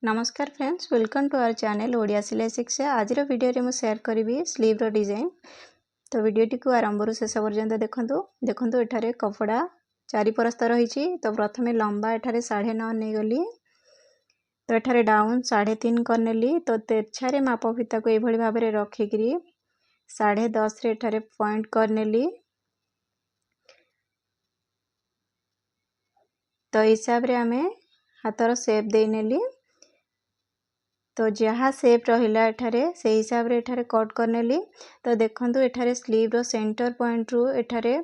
नमस्कार friends, welcome to our channel Odia सिलाई शिक्षा। आज वीडियो रे मु शेयर करी स्लीव रो डिजाइन। तो वीडियोटी को आरंभ रू शेष पर्यंत देखंतु एठारे कपड़ा चारि परस्त रही। तो प्रथमे लंबा एठारे 9.5 नहीं गली, तो एठारे डाउन 3.5 करनेली। तो तेरछारे माप फिता को यह भाव में रखिकी 10.5 रे एठारे पॉइंट करनेली। तो हिसाब रे आमे हाथर शेप दे नेली। तो जहाँ शेप रहिला एठारे से हिसाब रे एठारे कट करनेली। तो देखंतु एठारे स्लीव रो सेंटर पॉइंट रू एठारे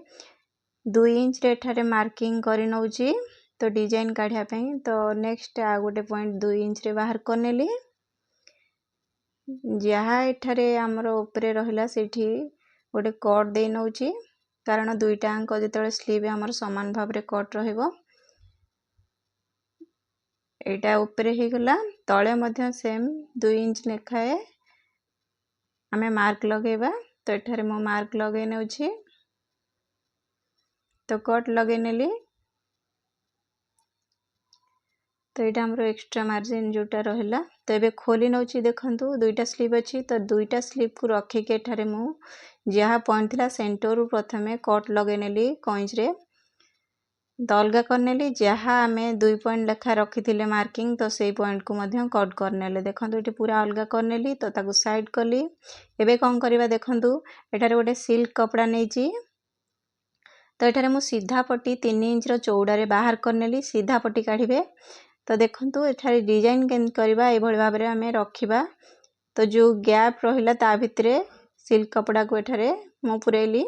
2 इंच रे एठारे मार्किंग करि नउची। तो डिजाइन काढिया पई तो नेक्स्ट आ गोटे पॉइंट 2 इंच रे बाहर करनेली। जहाँ एठारे हमर ऊपरे रहिला सेठी गोटे कट दे नउची, कारण दुईटा अंक जेतले स्लीव हमर समान भाव रे कट रहिबो। एटा ऊपरे ही गला, तळे मध्य सेम 2 इंच लेखाए आमे मार्क लगेबा। तो एठारे मो मार्क लगे नेउची, तो कट लगे नेली। तो एटा हमरो एक्स्ट्रा मार्जिन जोटा रहिला। तो एबे खोली नउची, देखंतु दुईटा स्लीव अछि। तो दुईटा स्लीव को रखी के एठारे मु जहाँ पॉइंट थिला सेंटर रू प्रथमे कट लगे नेली कॉइंच रे। तो अलगा करनेली, जहाँ आमे 2 पॉइंट लेखा रखी थिले मार्किंग, तो सेई पॉइंट को मध्य कट करनेले। देखंतु एटी पूरा अलगा करनेली। तो ताकू साइड कली। एबे कोन करिबा, देखंतु एटारे गोटे सिल्क कपड़ा नेची। तो एटारे मु सीधा पट्टी 3 इंच रो चौड़ा रे बाहर करनेली। सीधा पट्टी काढिबे। तो देखंतु एठारे डिजाइन केन करिबा ए भଳି भाबरे आमे रखिबा। तो जो गैप रहिला ता भितरे सिल्क कपड़ा को एठारे मु पुरेली।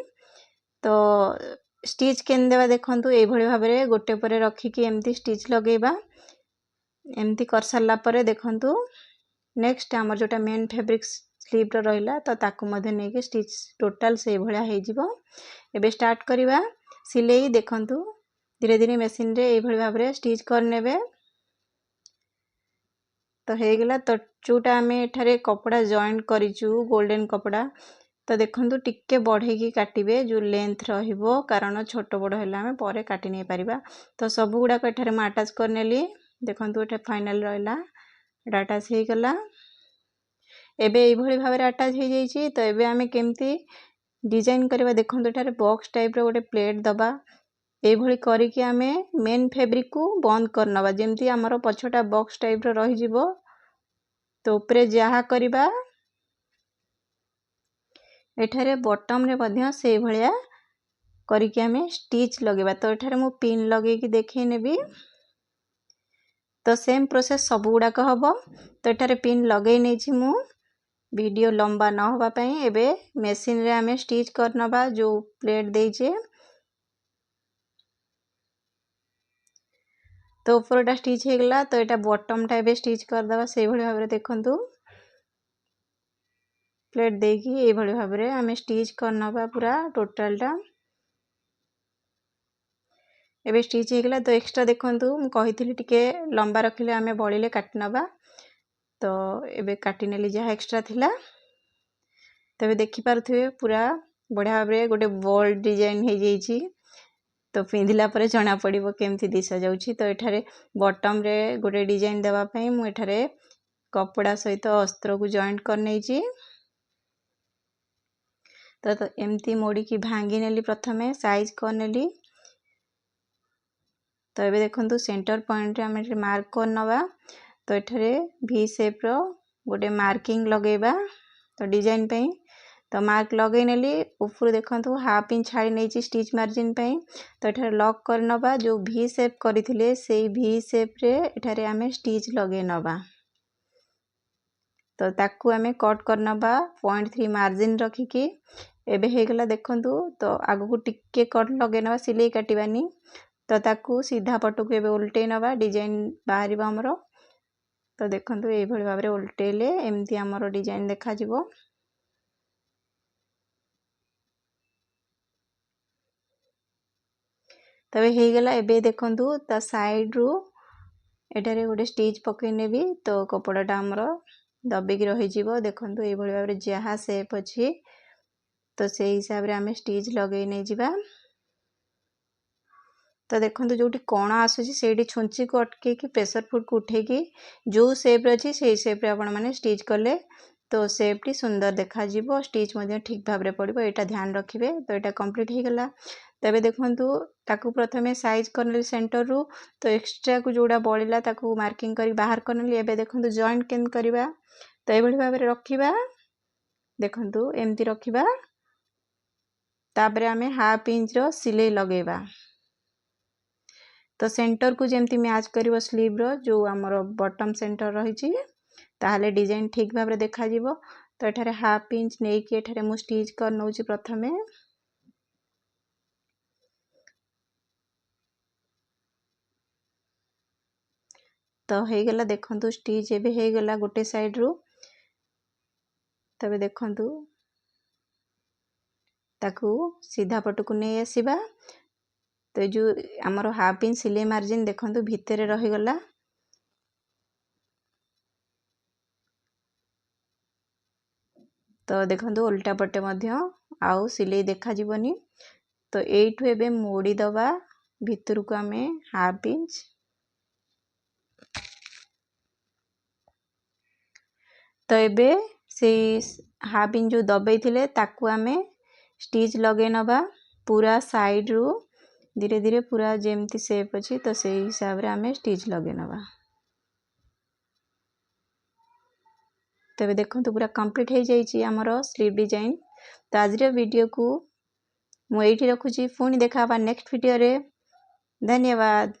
तो स्टिच केन देबा, देखंतु ए भଳି भाबरे गोटे परे रखी कि एम्ति स्टिच लगेबा। एम्ति कर सारला परे देखंतु नेक्स्ट हमर जोटा मेन फैब्रिक स्लीव रो रहिला, तो ताकू मध्ये नै के स्टिच टोटल से भଳିया हे जिवो। एबे स्टार्ट करिबा सिलाई। देखंतु धीरे धीरे मशीन रे ए भଳି भाबरे स्टिच कर नेबे। तो हे गेला। तो चूटा आमे एठारे कपड़ा जॉइंट करिचु गोल्डन कपड़ा। तो देखंतु टिक्के बढ़े की काटिबे जो लेंथ रहिबो, कारण छोट बड़ हैला हमें परे काटि नै परिबा। तो सब गुडा को एठारे म अटैच करनेली। देखंतु एठा फाइनल रहला, एटा अटैच हे गेला। एबे ए भଳି भाबरे अटैच हे जाईची। तो एबे आमे केमती डिजाइन करबा, देखंतु एठारे बॉक्स टाइप रो गोटे प्लेट दबा। ए भଳି करी कि आमे मेन फैब्रिक को बंद करनबा, जेमती हमरो पछटा बॉक्स टाइप रो रहि जिवो। तो ऊपरे जहा करबा एठारे बॉटम रे मध्य से भलिया करी कि आमे स्टिच लगेबा। तो एठारे मु पिन लगे कि देखै नेबी। तो सेम प्रोसेस सब गुडा का हबो। तो एठारे पिन लगे नै छी मु, वीडियो लंबा न होबा पई। एबे मशीन रे आमे स्टिच करनबा जो प्लेट देइचे। तो ऊपरटा स्टिच हे गेला। तो एटा बॉटम टा एबे स्टिच कर दबा से भଳି भाबरे। देखंतु प्लेट देकी ए भଳି भाबरे आमे स्टिच करनबा पूरा टोटल टा। एबे स्टिच हे गेला। तो एक्स्ट्रा देखंतु मु कहिथिली टिके लंबा रखिले आमे बळिले काटि नबा। तो एबे काटि नेली जहा एक्स्ट्रा थिला। तबे देखि पारुथिबे पूरा बढ़िया भाबरे गोटे बोल्ड डिजाइन हे जाईची। तो पिंधिला परे जणा पड़िबो केमती दिशा जाउची। तो एठारे बॉटम रे गोटे डिजाइन देबा पई मु एठारे कपड़ा सहित अस्त्र को जॉइंट कर नेची। तो एमती मोड़ी की भांगी नेली, प्रथमे साइज कर नेली। तो एबे देखंतु सेंटर पॉइंट रे आमे मार्क कर नबा। तो एठारे वी शेप रो गोटे मार्किंग लगेबा। तो डिजाइन पई तो मार्क लगे नेली। ऊपर देखंतु हाफ इंच छाड़ी नेची स्टिच मार्जिन पई। तो एठारे लॉक कर नबा। जो वी शेप करिथिले सेई वी शेप रे एठारे आमे स्टिच लगे नबा। तो ताकू आमे कट कर नबा 0.3 मार्जिन रखी की। एबे हे गेला देखंतु। तो आगु को टिक्के कट लगे नबा, सिलाई काटिबानी। तो ताकू सीधा पटो को एबे उल्टे नबा, डिजाइन बाहरिबा हमरो। तो देखंतु ए भଳି भाबरे उल्टेले एमती हमरो डिजाइन देखा जिवो। तबे हे गेला। एबे देखंतु ता साइड रू एटारे गोटे स्टिच पकई नेबी। तो कपड़ाटा हमरो दबिकी रहि जिवो। देखंतु ए भଳି भाबरे जहा शेप अछि, तो से हिसाब रे आमे स्टिच लगई नै जिबा। तो देखो जो कण आसूसी से छुंची को अटकई प्रेशर फुड को उठेकी जो सेप्रे अच्छी से सेप्रे आपण मैंने स्टिच कले तो सेप्टी सुंदर देखा स्टिच ठीक भाव में पड़ो यहाँ ध्यान रखिए। तो यहाँ कंप्लीट हो गला। तेरे देखु ताकू प्रथमे साइज करने सेंटर रू तो एक्स्ट्रा को जोड़ा बड़ा ताकू मार्किंग कर बाहर करने एवं देखो जॉइंट केन करवा तो ये भाव में रखा देखु एमती रखा तापर आम हाफ इंच रो सिलाई लगेगा तो सेंटर को जमती मैच कर स्लीव रो जो आमर बॉटम सेंटर रही ताहले डिजाइन ठीक भाव में देखा तो एठारे हाफ इंच नहीं कि एठारे मु स्टिच कर नौची प्रथमे तो हो गला देखंतु स्टिच एबे हो गला गोटे साइड रू तबे देखंतु ताकू सीधा पट को नहीं आसीबा तो जो आमर हाफ इंच सिलाई मार्जिन देखंतु भितर रही गला तो देखंतु उल्टा पटे मध्य आउ सिलाई देखा जीवनी तो एठु एबे मोड़ी दबा भितर को आमे हाफ इंच तो एबे से हाफ इंच जो दबाई थिले ताकू आमे स्टिच लगे नबा पूरा साइड रू धीरे धीरे पूरा जेमती शेप अच्छी तो से हिसाब रे आमे स्टिच लगे नबा। तबे देखो तो पूरा कंप्लीट हो जाइए आमर स्लीव डिजाइन। तो आज वीडियो को मुझे रखुची पुणी देखा नेक्स्ट वीडियो रे। धन्यवाद।